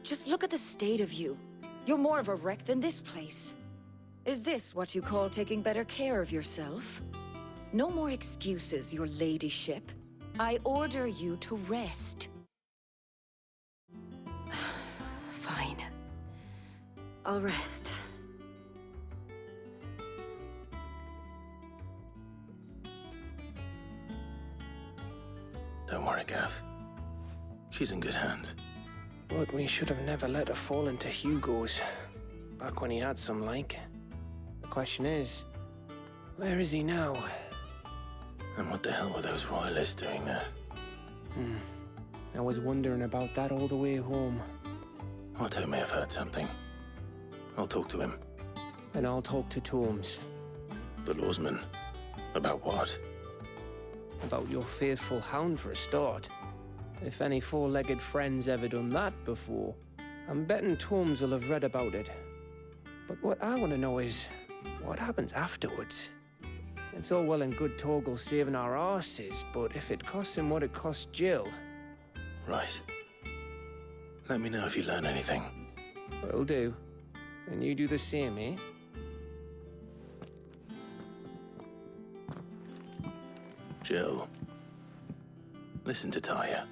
Just look at the state of you. You're more of a wreck than this place. Is this what you call taking better care of yourself? No more excuses, your ladyship. I order you to rest. Fine. I'll rest. Don't worry, Gav. She's in good hands. But we should have never let her fall into Hugo's. Back when he had some like. The question is, where is he now? And what the hell were those royalists doing there? I was wondering about that all the way home. Otto may have heard something. I'll talk to him. And I'll talk to Tomes. The lawsman. About what? About your faithful hound for a start. If any four-legged friend's ever done that before, I'm betting Tomes will have read about it. But what I want to know is, what happens afterwards? It's all well and good Torgal saving our arses, but if it costs him what it cost Jill... Right. Let me know if you learn anything. Will do. And you do the same, eh? Jill. Listen to Taya.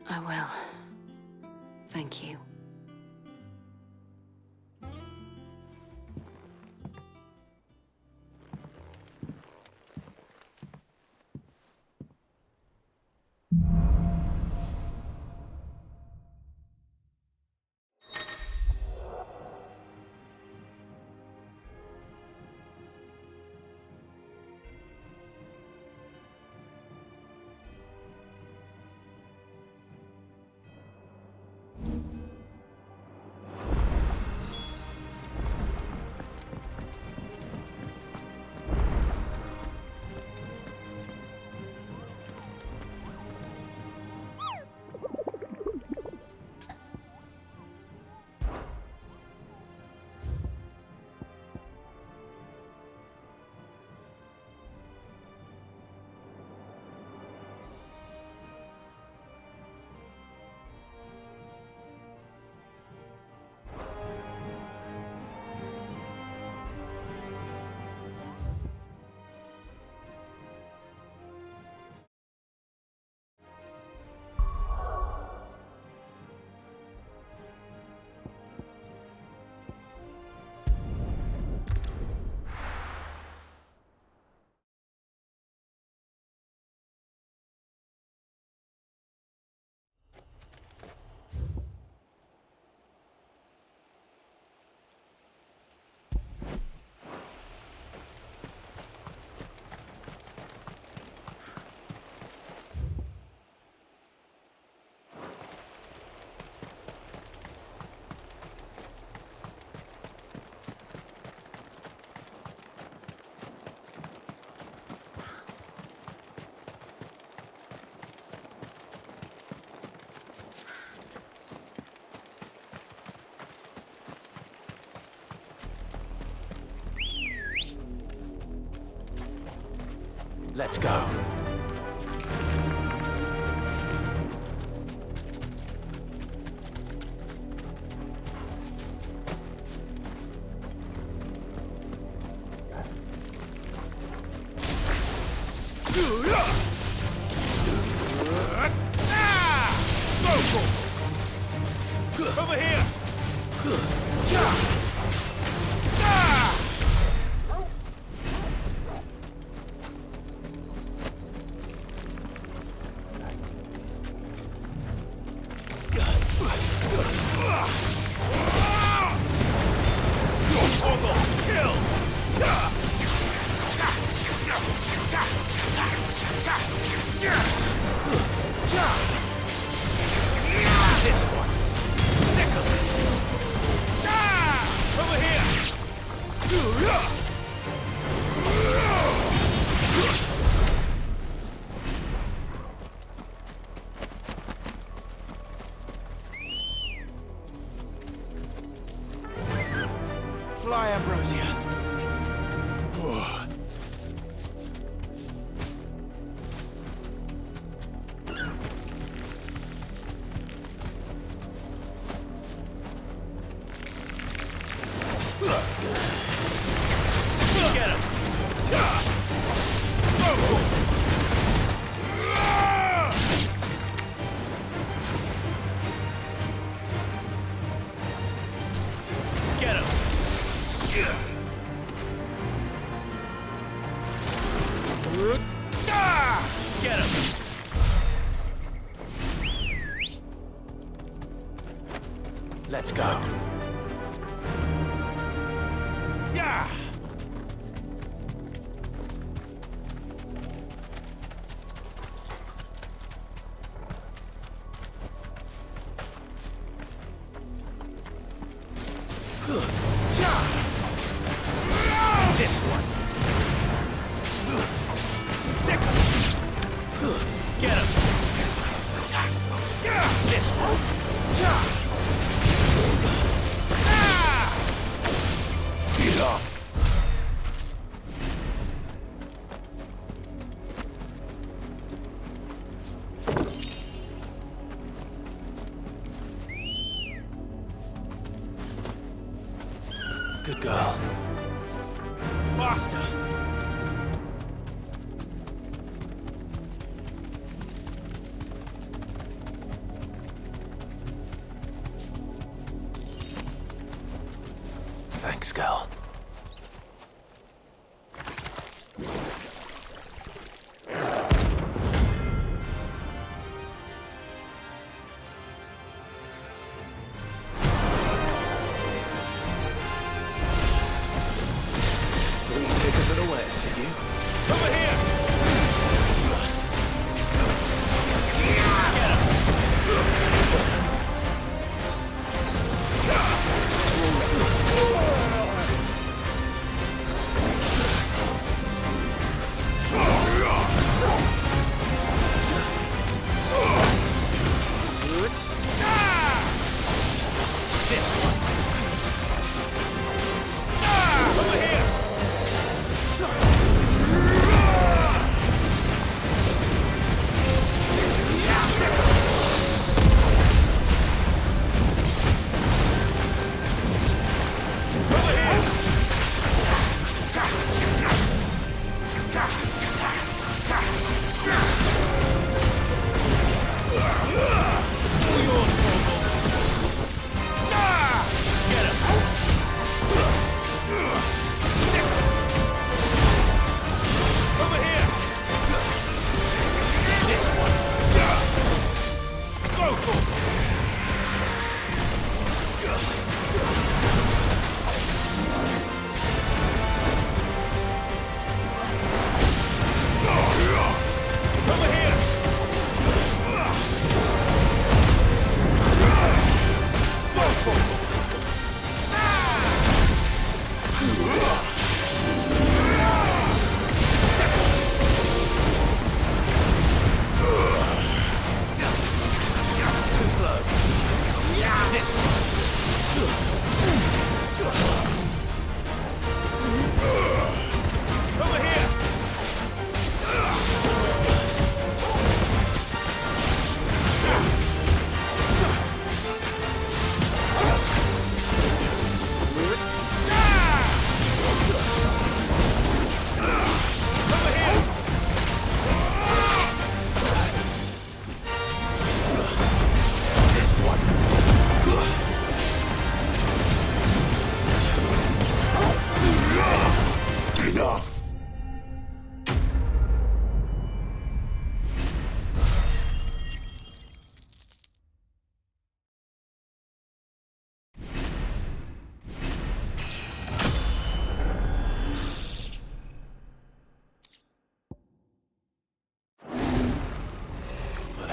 I will. Thank you. Let's go. Over here! This one! Nicholas! Over here! Fly, Ambrosia! Get him! Get him! Get him! Let's go. Yeah! This one. Sick. Get him. This one. Get off. Good girl. Faster. Thanks, girl. Thought you'd take us unawares, did you? Over here. Get him. This one. Over here.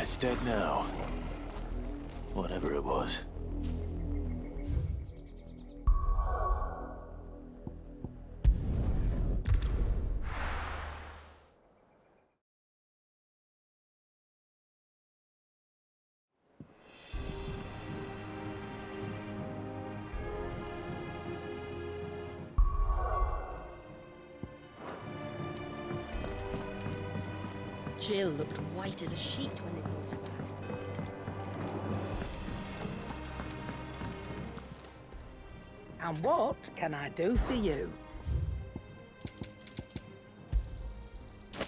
It's dead now. Whatever it was. Jill looked white as a sheet when they brought her back. And what can I do for you?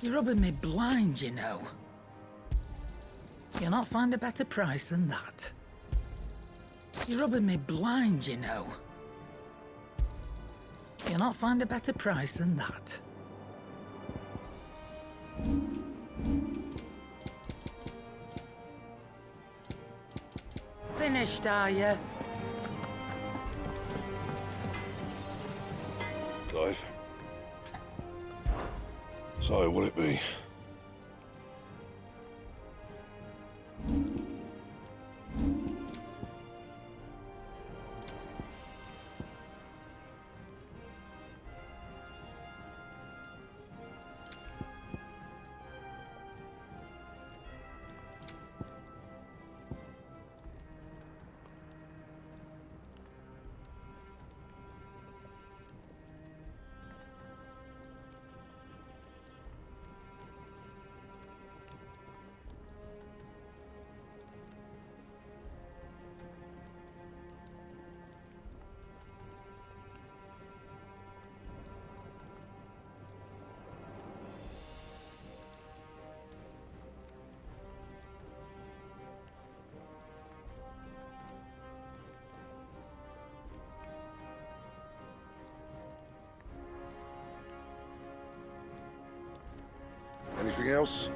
You're rubbing me blind, you know. You'll not find a better price than that. You're rubbing me blind, you know. You'll not find a better price than that. Finished, are you? Clive. So, will it be? Anything else?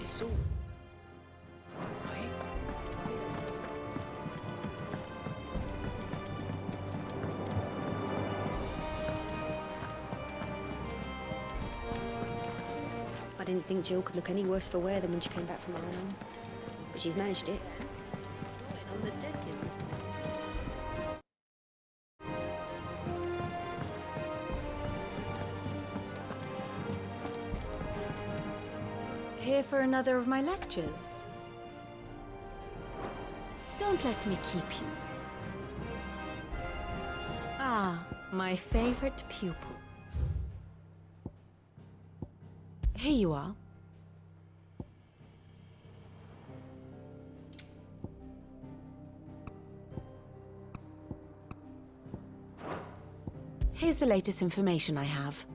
It's all right. See, there's I didn't think Jill could look any worse for wear than when she came back from her own. But she's managed it. On the deck in this. Here for another of my lectures? Don't let me keep you. Ah, my favorite pupil. Here you are. Here's the latest information I have.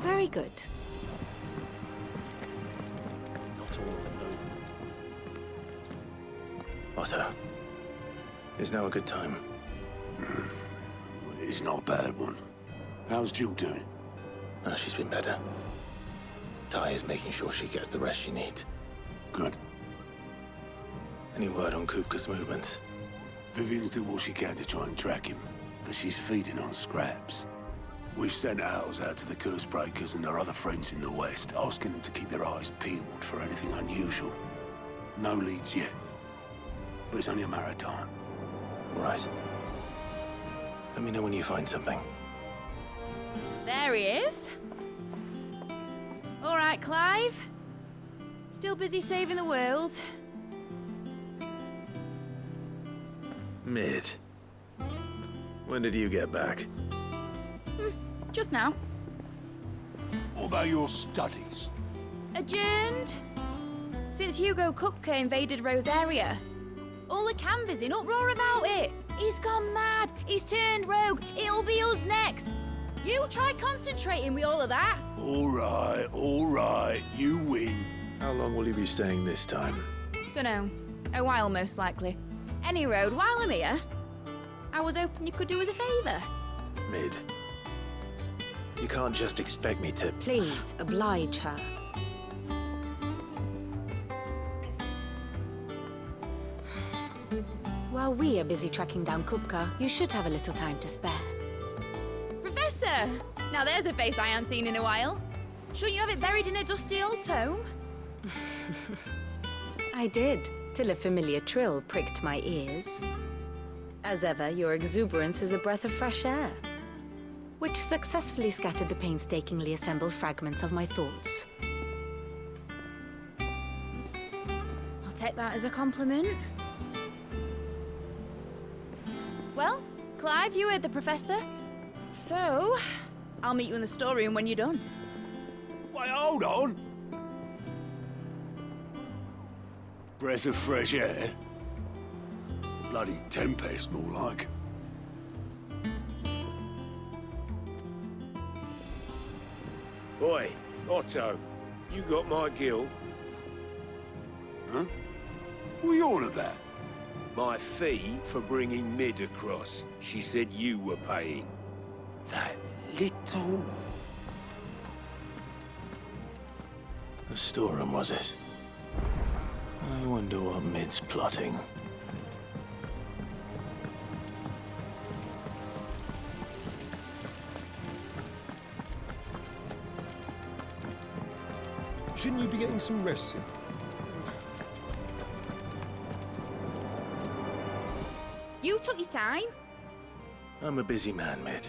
Very good. not all of them, though. Otto, is now a good time? It's not a bad one. How's Jill doing? She's been better. Ty is making sure she gets the rest she needs. Good. Any word on Kupka's movements? Vivian's did what she can to try and track him, but she's feeding on scraps. We've sent ours out to the Cursebreakers and our other friends in the West, asking them to keep their eyes peeled for anything unusual. No leads yet. but it's only a matter of time. Right. Let me know when you find something. There he is. All right, Clive. Still busy saving the world. Mid. When did you get back? Just now. What about your studies? Adjourned. Since Hugo Kupka invaded Rosaria. All the canvas in uproar about it. He's gone mad. He's turned rogue. It'll be us next. You try concentrating with all of that. All right. You win. How long will you be staying this time? Dunno. A while, most likely. Any road, while I'm here, I was hoping you could do us a favour. Mid. You can't just expect me to... Please, oblige her. While we are busy tracking down Kupka, you should have a little time to spare. Professor! Now there's a face I haven't seen in a while. Shouldn't you have it buried in a dusty old tome? I did, till a familiar trill pricked my ears. As ever, your exuberance is a breath of fresh air, which successfully scattered the painstakingly assembled fragments of my thoughts. I'll take that as a compliment. Well, Clive, you heard the Professor. So, I'll meet you in the storeroom when you're done. Wait, hold on. Breath of fresh air? Bloody tempest, more like. Oi, Otto, you got my gill? Huh? What are you on about? My fee for bringing Mid across. She said you were paying. That little... The storeroom, was it? I wonder what Mid's plotting. Shouldn't you be getting some rest soon? You took your time. I'm a busy man, Mid.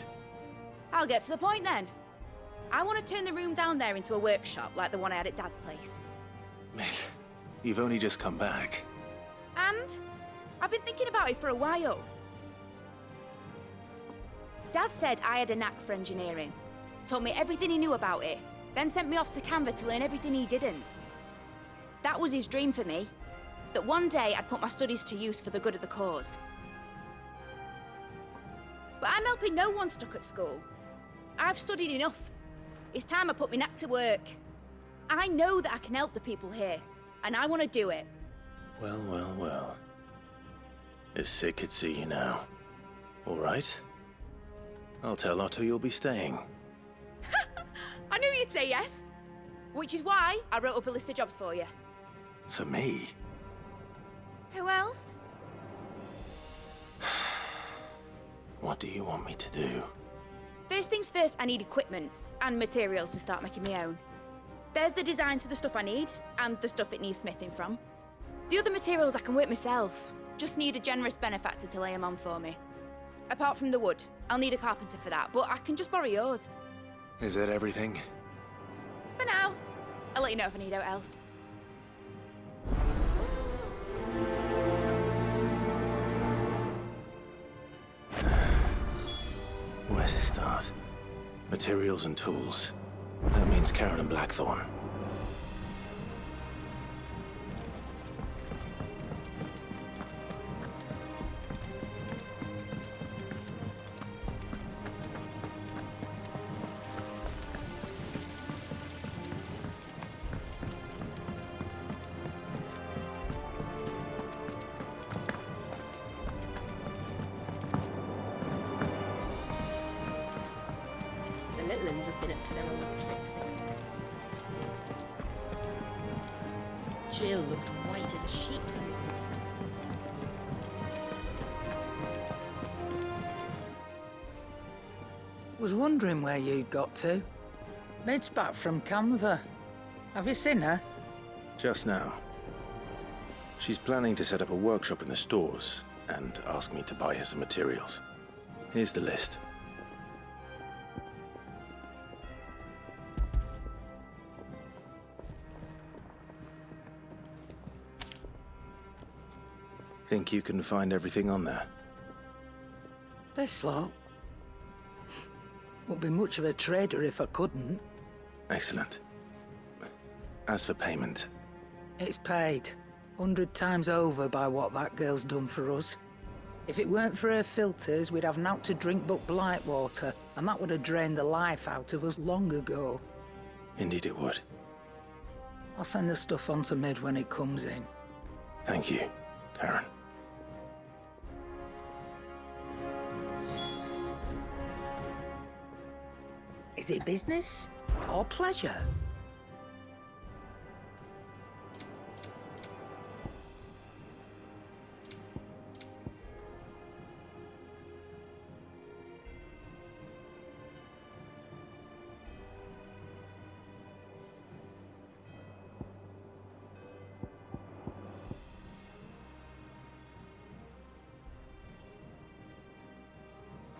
I'll get to the point then. I want to turn the room down there into a workshop like the one I had at Dad's place. Mid, you've only just come back. And I've been thinking about it for a while. Dad said I had a knack for engineering. Told me everything he knew about it. Then sent me off to Canva to learn everything he didn't. That was his dream for me. That one day I'd put my studies to use for the good of the cause. But I'm helping no one stuck at school. I've studied enough. It's time I put my knack to work. I know that I can help the people here, and I want to do it. Well. If Sid could see you now. All right. I'll tell Otto you'll be staying. I knew you'd say yes. Which is why I wrote up a list of jobs for you. For me? Who else? What do you want me to do? First things first, I need equipment and materials to start making my own. There's the designs for the stuff I need, and the stuff it needs smithing from. The other materials I can work myself. Just need a generous benefactor to lay them on for me. Apart from the wood, I'll need a carpenter for that, but I can just borrow yours. Is that everything? For now. I'll let you know if I need out else. Where to start? Materials and tools. That means Karen and Blackthorn. The little ones have been up to their old tricks. Jill looked white as a sheet. Was wondering where you'd got to. Mid's back from Canva. Have you seen her? Just now. She's planning to set up a workshop in the stores and ask me to buy her some materials. Here's the list. Think you can find everything on there? This lot. Wouldn't be much of a trader if I couldn't. Excellent. As for payment... It's paid. 100 times over by what that girl's done for us. If it weren't for her filters, we'd have naught to drink but blight water, and that would have drained the life out of us long ago. Indeed it would. I'll send the stuff on to Mid when it comes in. Thank you, Karen. Is it business or pleasure?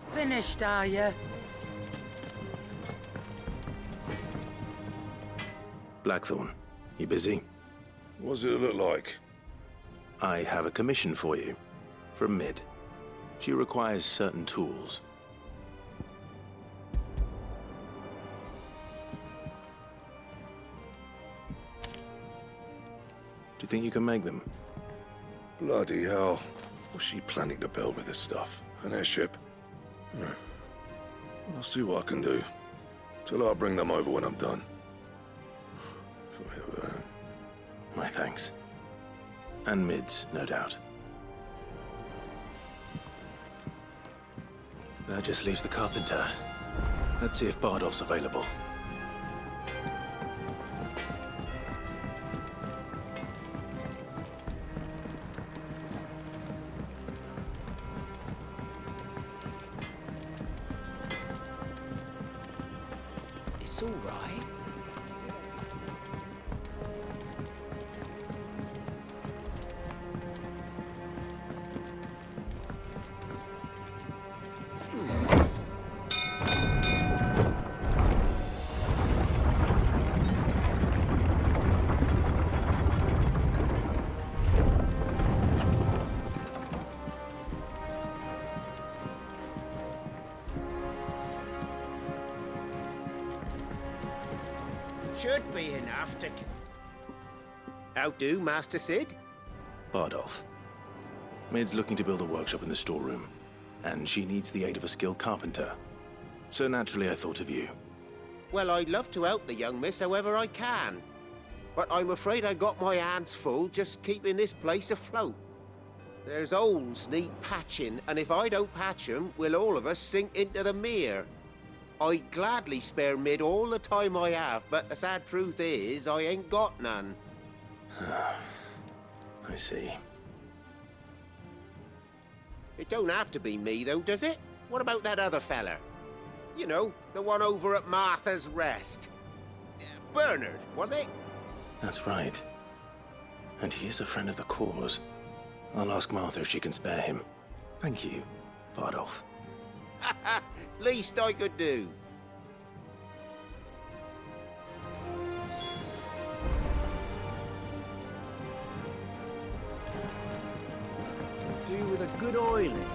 Finished, are you? Blackthorn, you busy? What does it look like? I have a commission for you. From Mid. She requires certain tools. Do you think you can make them? Bloody hell. What's she planning to build with this stuff? An airship? I'll see what I can do. Tell her I'll bring them over when I'm done. My thanks. And Mid's, no doubt. That just leaves the carpenter. Let's see if Bardolph's available. It's all right. Should be enough to... How do, Master Sid? Bardolph. Mid's looking to build a workshop in the storeroom, and she needs the aid of a skilled carpenter. So naturally I thought of you. Well, I'd love to help the young miss however I can. But I'm afraid I got my hands full just keeping this place afloat. There's holes need patching, and if I don't patch them, we'll all of us sink into the mere. I'd gladly spare Mid all the time I have, but the sad truth is, I ain't got none. I see. It don't have to be me, though, does it? What about that other fella? You know, the one over at Martha's Rest. Bernard, was it? That's right. And he is a friend of the cause. I'll ask Martha if she can spare him. Thank you, Bardolph. Least I could do. Do with a good oiling.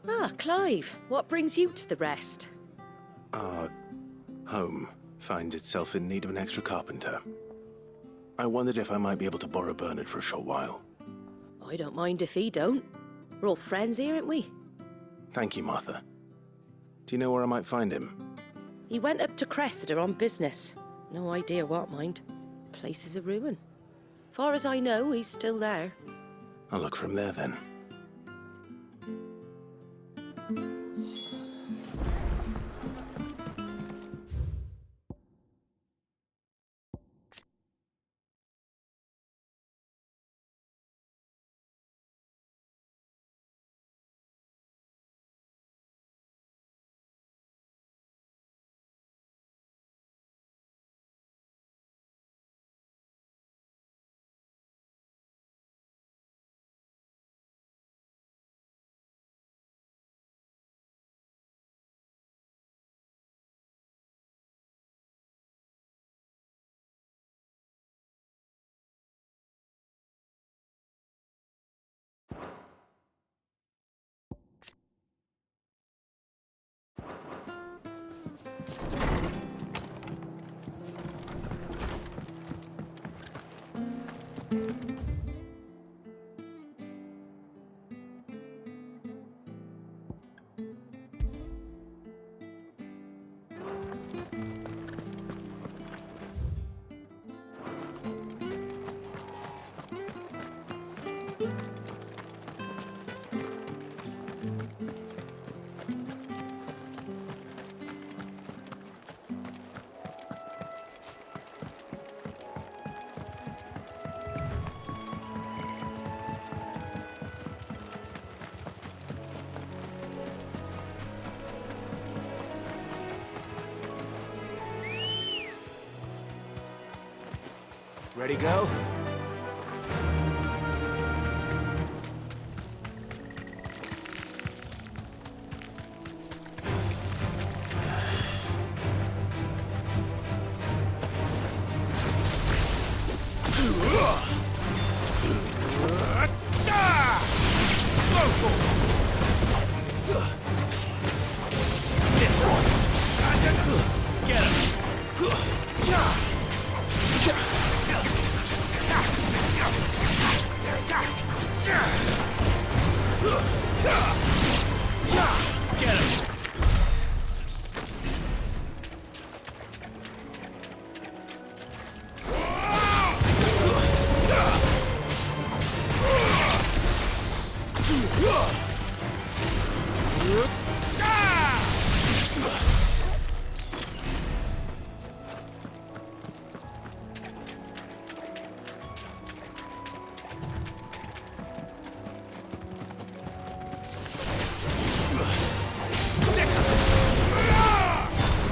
Ah, Clive, what brings you to the Rest? Our home finds itself in need of an extra carpenter. I wondered if I might be able to borrow Bernard for a short while. I don't mind if he don't. We're all friends here, aren't we? Thank you, Martha. Do you know where I might find him? He went up to Cressida on business. No idea what, mind. Place is a ruin. Far as I know, he's still there. I'll look for him there then. Ready, go? This one. Get him. Get him.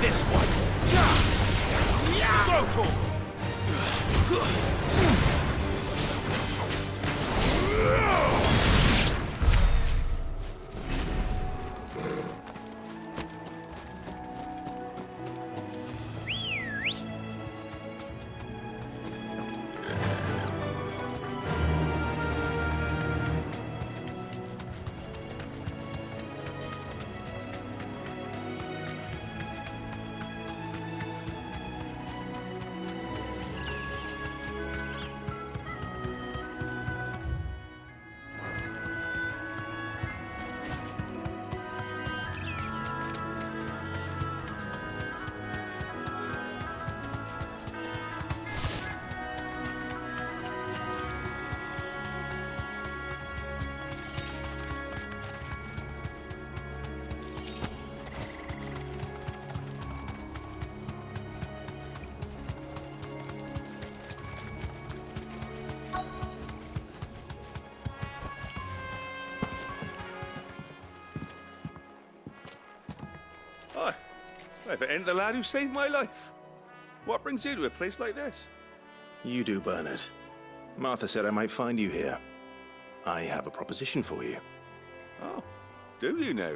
This one. Throw Hi. If it ain't the lad who saved my life. What brings you to a place like this? You do, Bernard. Martha said I might find you here. I have a proposition for you. Oh, do you now?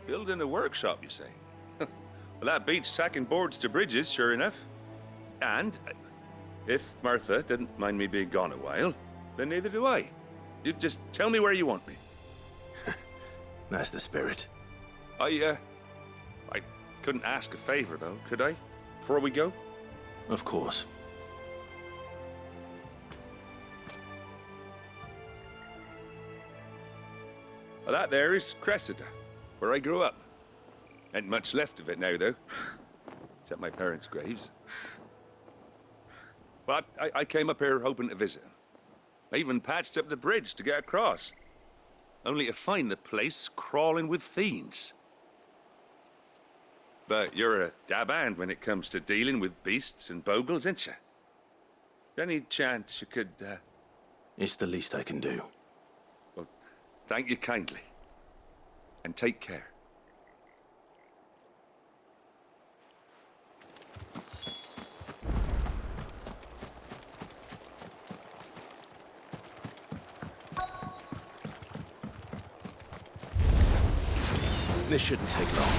Building a workshop, you say? Well, that beats tacking boards to bridges, sure enough. And if Martha didn't mind me being gone a while, then neither do I. You just tell me where you want me. That's the spirit. I couldn't ask a favor, though, could I? Before we go? Of course. Well, that there is Cressida, where I grew up. Ain't much left of it now, though. Except my parents' graves. But I came up here hoping to visit. I even patched up the bridge to get across. Only to find the place crawling with fiends. But you're a dab hand when it comes to dealing with beasts and bogles, ain't you? Any chance you could, It's the least I can do. Well, thank you kindly. And take care. This shouldn't take long.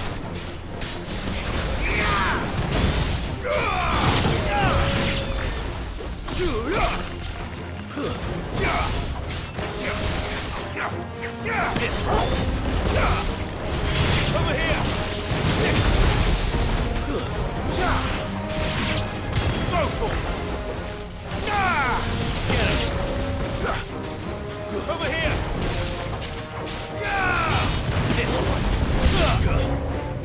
This one. Over here. Go for it. Get him. Over here. This one. Go for it.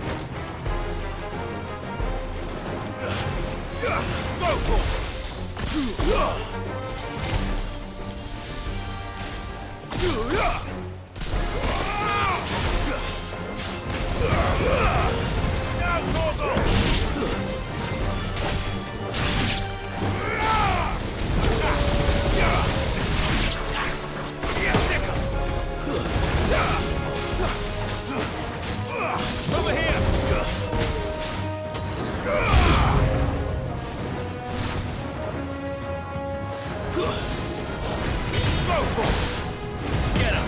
Over here! Go for it! Get him!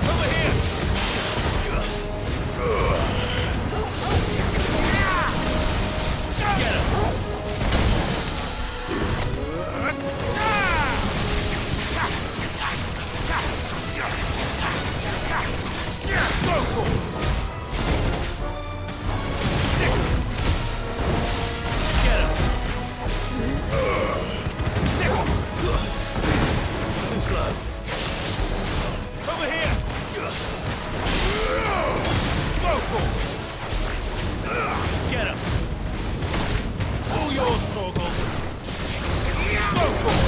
Over here! Get him! Go for it! Too slow. Over here! Go for it! Get him! All yours, Torgal! Go for it!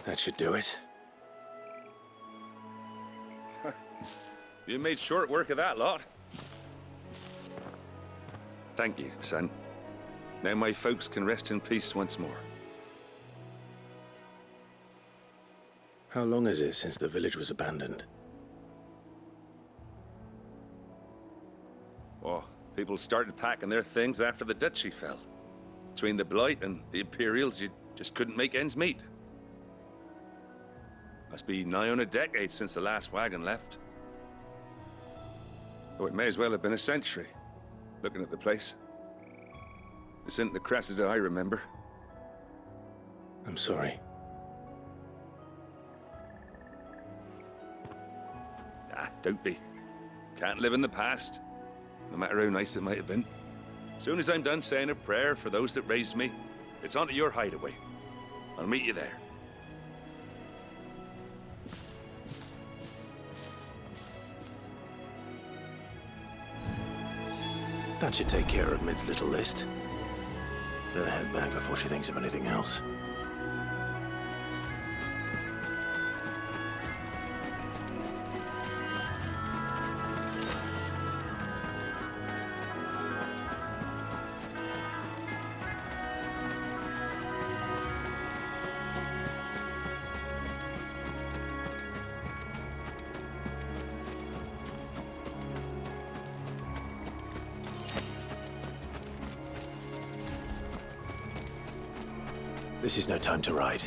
That should do it. You made short work of that lot. Thank you, son. Now my folks can rest in peace once more. How long is it since the village was abandoned? Oh, people started packing their things after the duchy fell. Between the Blight and the Imperials, you just couldn't make ends meet. Must be nigh on a decade since the last wagon left. Though it may as well have been a century, looking at the place. This isn't the Cressida I remember. I'm sorry. Ah, don't be. Can't live in the past, no matter how nice it might have been. Soon as I'm done saying a prayer for those that raised me, it's on to your hideaway. I'll meet you there. That should take care of Mid's little list. Better head back before she thinks of anything else. This is no time to ride.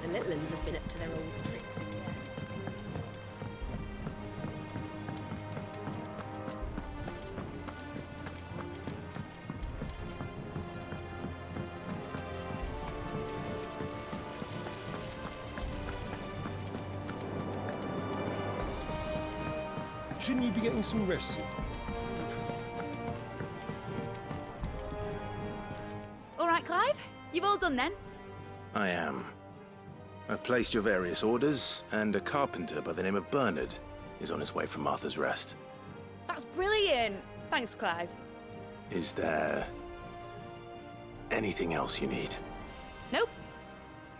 The little uns have been up to their old tricks again. Shouldn't you be getting some rest? All right, Clive. You've all done then? I am. I've placed your various orders, and a carpenter by the name of Bernard is on his way from Martha's Rest. That's brilliant. Thanks, Clive. Is there anything else you need? Nope.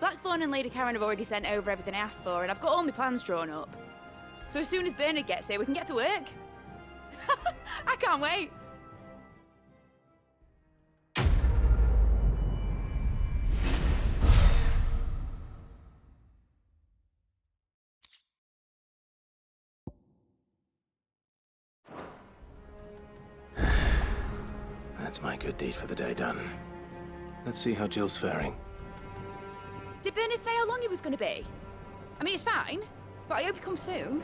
Blackthorn and Lady Karen have already sent over everything I asked for, and I've got all my plans drawn up. So as soon as Bernard gets here, we can get to work. I can't wait. That's my good deed for the day done. Let's see how Jill's faring. Did Bernard say how long he was going to be? I mean, it's fine, but I hope he comes soon.